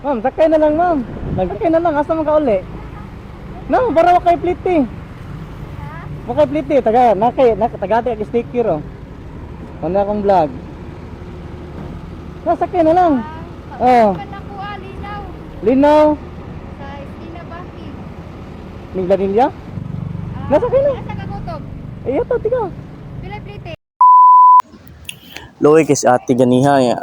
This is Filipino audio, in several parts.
Ma'am, sakay na lang ma'am. Nagsakay na lang, asa man ka uli? No, para wakay pliti. Wakay pliti, tagati ang sticker oh. Ano akong vlog. Nasakay na lang. Oh. Nakuha, linaw. Linaw. Sa Tinabaki. Miglanilya? Nasakay na. Asa ka kutob? Eh, ito, tiga. Pilay plite. Loy kay si ate ganiha ya.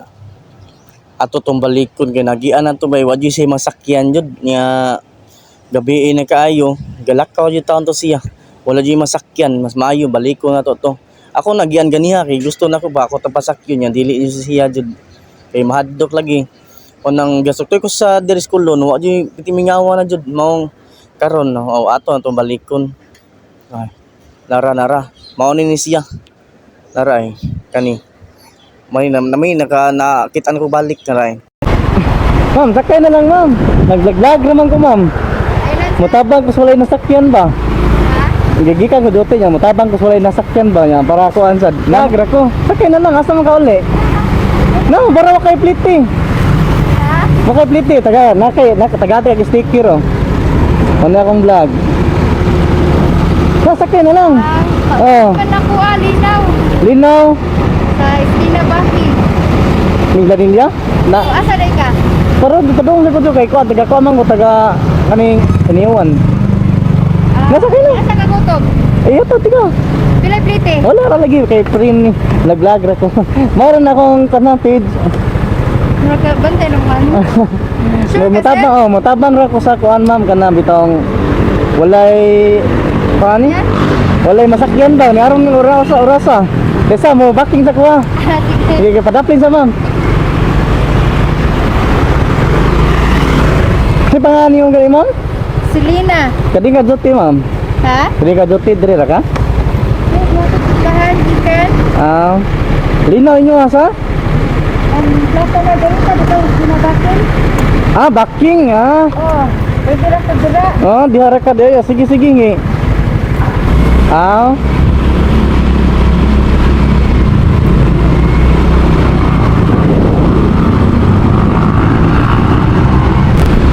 Ato tong balikon kay nagian ato bay wa say masakyan jud nya gabi na kaayo galakaw jud taon to siya. Wala jud masakyan, mas maayo balikon nato to. Ako nagian ganiha kay gusto nako ba ako tapasakyon nya dili jud siya jud kay mahadlok lagi. Unang gasok ko sa diri school no wa jud pitimingawa na jud maong karon no ato atong balikon. Ay, nara mao ni siya. Nara ay kani may nakita ko balik na rin. Ma'am, sakay na lang ma'am. Naglaglag naman ko ma'am. Mutabang ko sa walay nasakyan ba? Gigikan ko dote niya, mutabang ko sa walay nasakyan ba niya para ako ansad. Nagra ko. Sakay na lang, asa man ka uli? No, para wakay pliti. Wakay pliti, tagati ang sticker oh. Ano akong vlog. Sakay na lang. Oh. Nakuha, linaw. Linaw. Sa Tinabaki. Miglanilya? Na, Asa day ka? pero dito dong ko kay ko taga ko man ko taga kaning iniwan. Nasakay na. Asa ka kutob? Eh, ito, tiga. Pilay plite. Wala ra lagi kay prin naglag ra ko. Mara na akong kanang page. Bantay naman. Sure ka, sir? Mutabang ra ko sa kuan ma'am kana bitong walay pani. Walay masakyan daw ni aron orasa. Desa mo backing sa kuha. Sige padaplin sa ma'am. Si pangalan yung gali mo? Selena. Kadi ka duty ma'am. Ha? Kadi ka duty dire ra ka? Bahan, ikan. Ah, linaw inyo asa? Ang plata na dito sa dito Tinabaki. Ah, backing ah. Oh, pwede ra ka dira. Oh, dihara ka deh. Sige ngi. Ah.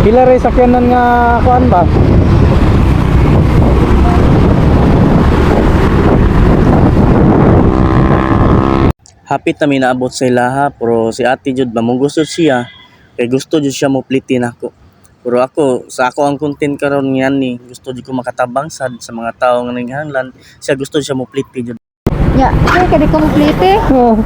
Pila ray sakyanan nga kuan ba? Hapit na may naabot sa ilaha pero si ate jud mamunggusto siya kay gusto jud siya mo plitin ako. Pero ako sa ako ang content karon niyan ni gusto jud ko makatabang sad sa mga tawo nga nanghanglan siya gusto siya mo pliti jud. Ya, kay kadi ko plite. Oh,